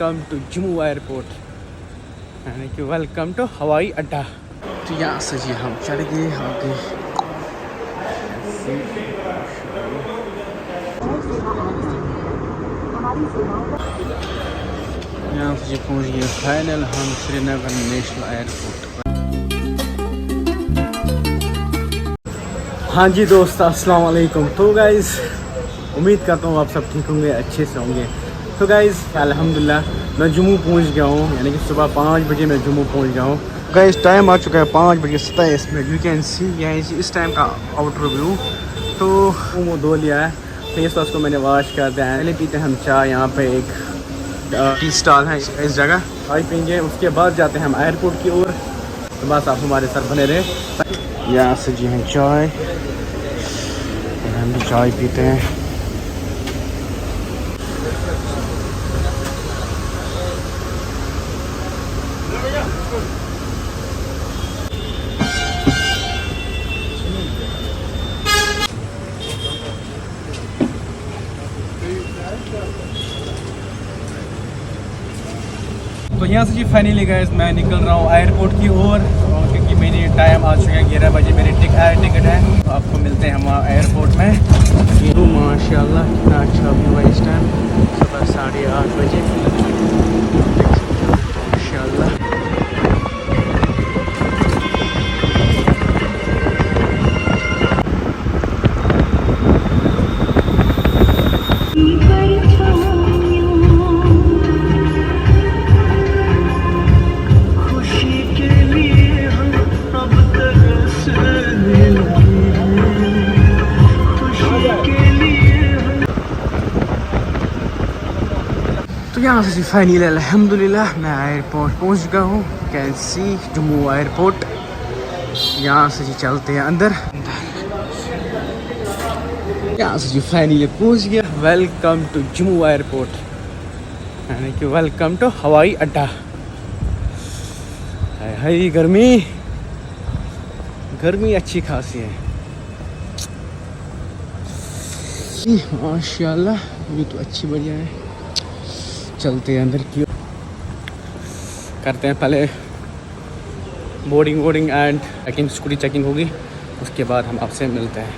Welcome to Jammu airport, यानी कि welcome to हवाई अड्डा। तो यहाँ से जी हम चढ़ गए आगे। यहाँ से जी पहुँच गए फाइनल हम श्रीनगर नेशनल एयरपोर्ट पर। हाँ जी दोस्त, अस्सलाम वालेकुम। तो गाइज़ उम्मीद करता हूँ आप सब ठीक होंगे, अच्छे से होंगे। तो गाइज़ अल्हम्दुलिल्लाह मैं जम्मू पहुँच गया हूँ, यानी कि सुबह 5 बजे मैं जम्मू पहुँच गया हूँ। गाइज़ टाइम आ चुका है 5:27। यू कैन सी यानी इस टाइम का आउटर व्यू। तो वो धो लिया है, फेस वॉश को मैंने वॉश कर दिया है। पहले पीते हैं हम चाय, यहाँ पे एक टी स्टॉल है इस जगह, चाय पीएंगे। उसके बाद जाते हैं हम एयरपोर्ट की ओर। तो बस आप हमारे साथ बने रहे। यहाँ से जी हैं चाय, हम भी चाय पीते हैं। तो यहाँ से जी फाइनली गाइस मैं निकल रहा हूँ एयरपोर्ट की ओर, क्योंकि मेरी टाइम आ चुका है 11 बजे मेरी टिकट है। तो आपको मिलते हैं हम एयरपोर्ट में। तो माशाल्लाह कितना अच्छा व्यू है इस टाइम, सुबह 8:30 बजे माशाल्लाह। तो यहाँ से जी फाइनली अल्हम्दुलिल्लाह मैं एयरपोर्ट पहुँच गया हूँ। Can see Jammu airport. यहाँ से जी चलते हैं अंदर। यहाँ से जी फाइनली पहुँच गया। वेलकम टू जम्मू एयरपोर्ट, यानी कि वेलकम टू हवाई अड्डा। हाय गर्मी अच्छी खासी है माशाल्लाह। ये तो अच्छी बढ़िया है। चलते हैं अंदर की, करते हैं पहले boarding and checking, scooty checking होगी, उसके बाद हम आपसे मिलते हैं।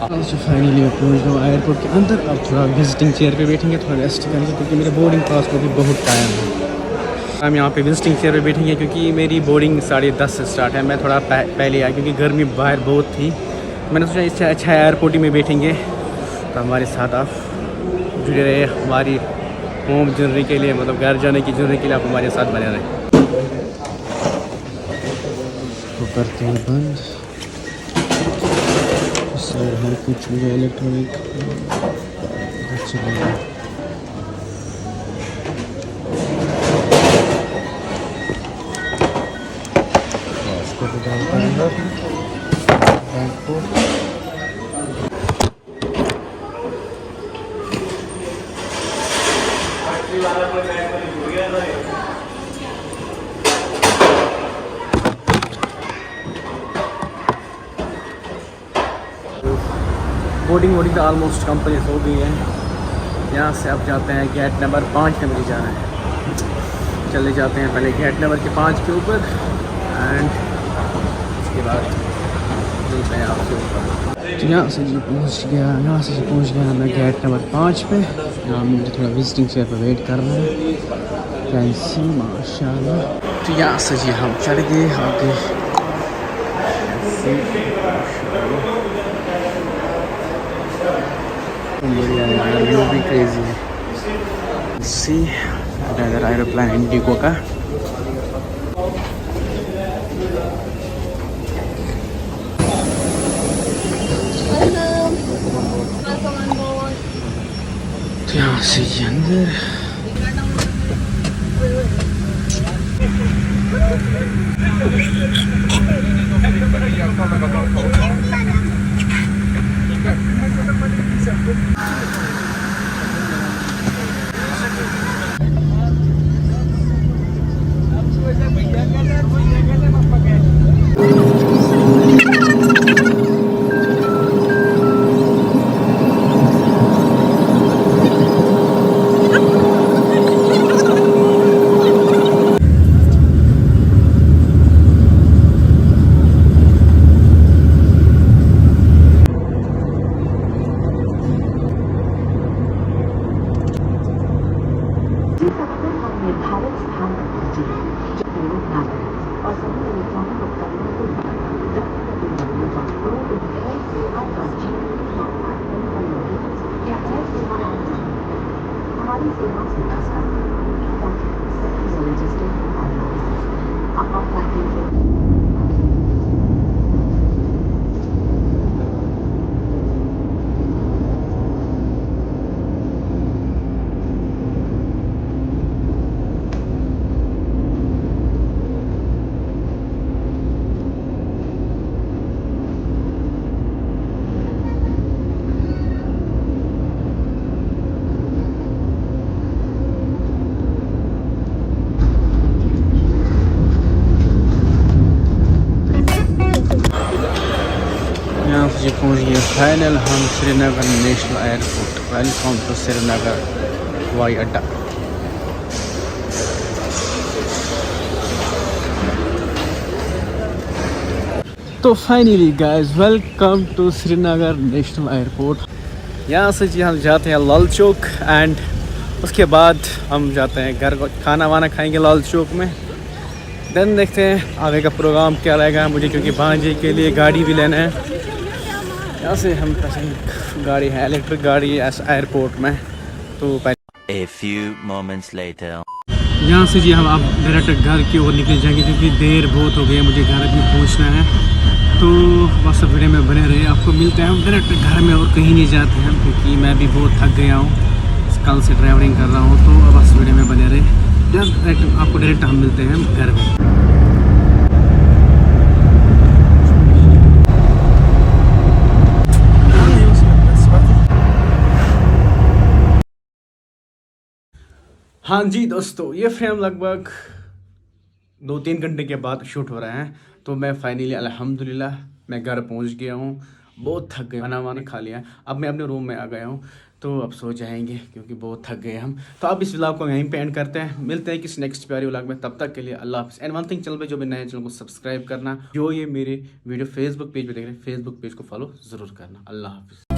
फाइनली पहुँच गया एयरपोर्ट के अंदर। अब थोड़ा विजिटिंग चेयर पे बैठेंगे, थोड़ा रेस्ट करेंगे, क्योंकि मेरे बोर्डिंग पास को भी बहुत टाइम है। हम यहाँ पे विजिटिंग चेयर पे बैठेंगे क्योंकि मेरी बोर्डिंग 10:30 से स्टार्ट है। मैं थोड़ा पहले आया क्योंकि गर्मी बाहर बहुत थी। मैंने सोचा इससे अच्छा एयरपोर्ट ही में बैठेंगे। तो हमारे साथ आप जुड़े रहे, हमारी होम जर्नी के लिए, मतलब घर जाने की जर्नी के लिए आप हमारे साथ बने रहें। तो करते हैं बंद है कुछ मुझे इलेक्ट्रॉनिक चलेगा। उसको भी डालते हैं अंदर बैंक को। बोर्डिंग तो ऑलमोस्ट कंप्लीट हो गई है। यहाँ से अब जाते हैं गेट नंबर 5 पे मुझे जाना है। चले जाते हैं पहले गेट नंबर के 5 के ऊपर, एंड उसके बाद मिलते हैं आपसे ऊपर। तो यहाँ से जी पहुँच गया मैं गेट नंबर 5 पे। यहाँ मुझे थोड़ा विजिटिंग चेयर पर वेट कर रहा है। कैसी माशाल्लाह। तो यहाँ से जी हम चढ़ गए आगे। व्यू भी क्रेजी है। सी अदर एरोप्लेन इंडिगो का। तो यहाँ से ये अंदर जिस अक्सर हम निर्धारित स्थान पर पहुंचे जो प्रयोग न करें और सभी इलेक्ट्रॉनिक उपकरणों को हमारी सेवा से नमस्कार यहाँ से पहुँच गए फाइनल हम Srinagar national airport. Welcome to Srinagar हवाई अड्डा। तो finally guys welcome to Srinagar national airport. यहाँ से जी हम जाते हैं लाल चौक एंड उसके बाद हम जाते हैं घर को, खाना वाना खाएंगे लाल चौक में। देन देखते हैं आगे का प्रोग्राम क्या रहेगा मुझे, क्योंकि भांजे के लिए गाड़ी भी लेना है। यहाँ से हम गाड़ी है, इलेक्ट्रिक गाड़ी है एयरपोर्ट में। तो A few moments later. यहाँ से जी हम अब डायरेक्ट घर की ओर निकल जाएंगे, क्योंकि देर बहुत हो गई है, मुझे घर भी पहुँचना है। तो बस वीडियो में बने रहे, आपको मिलते हैं हम डायरेक्ट घर में और कहीं नहीं जाते हैं, क्योंकि मैं भी बहुत थक गया हूँ, कल से ड्राइवरिंग कर रहा हूँ। तो बस वीडियो में बने रहे, आपको डायरेक्ट हम मिलते हैं घर में। हाँ जी दोस्तों, ये फ्रेम लगभग 2-3 घंटे के बाद शूट हो रहा है। तो मैं फाइनली अल्हम्दुलिल्लाह मैं घर पहुंच गया हूँ। बहुत थक गए, खाना वाना खा लिया, अब मैं अपने रूम में आ गया हूँ। तो अब सो जाएंगे क्योंकि बहुत थक गए हम। तो अब इस व्लॉग को यहीं पे एंड करते हैं, मिलते हैं किस नेक्स्ट प्यारे व्लॉग में। तब तक के लिए अल्लाह हाफ़िज़। एंड वन थिंग, चैनल पे जो भी नए चैनल को सब्सक्राइब करना, जो ये मेरे वीडियो फेसबुक पेज पे देख रहे हैं फेसबुक पेज को फॉलो ज़रूर करना। अल्लाह हाफ़िज़।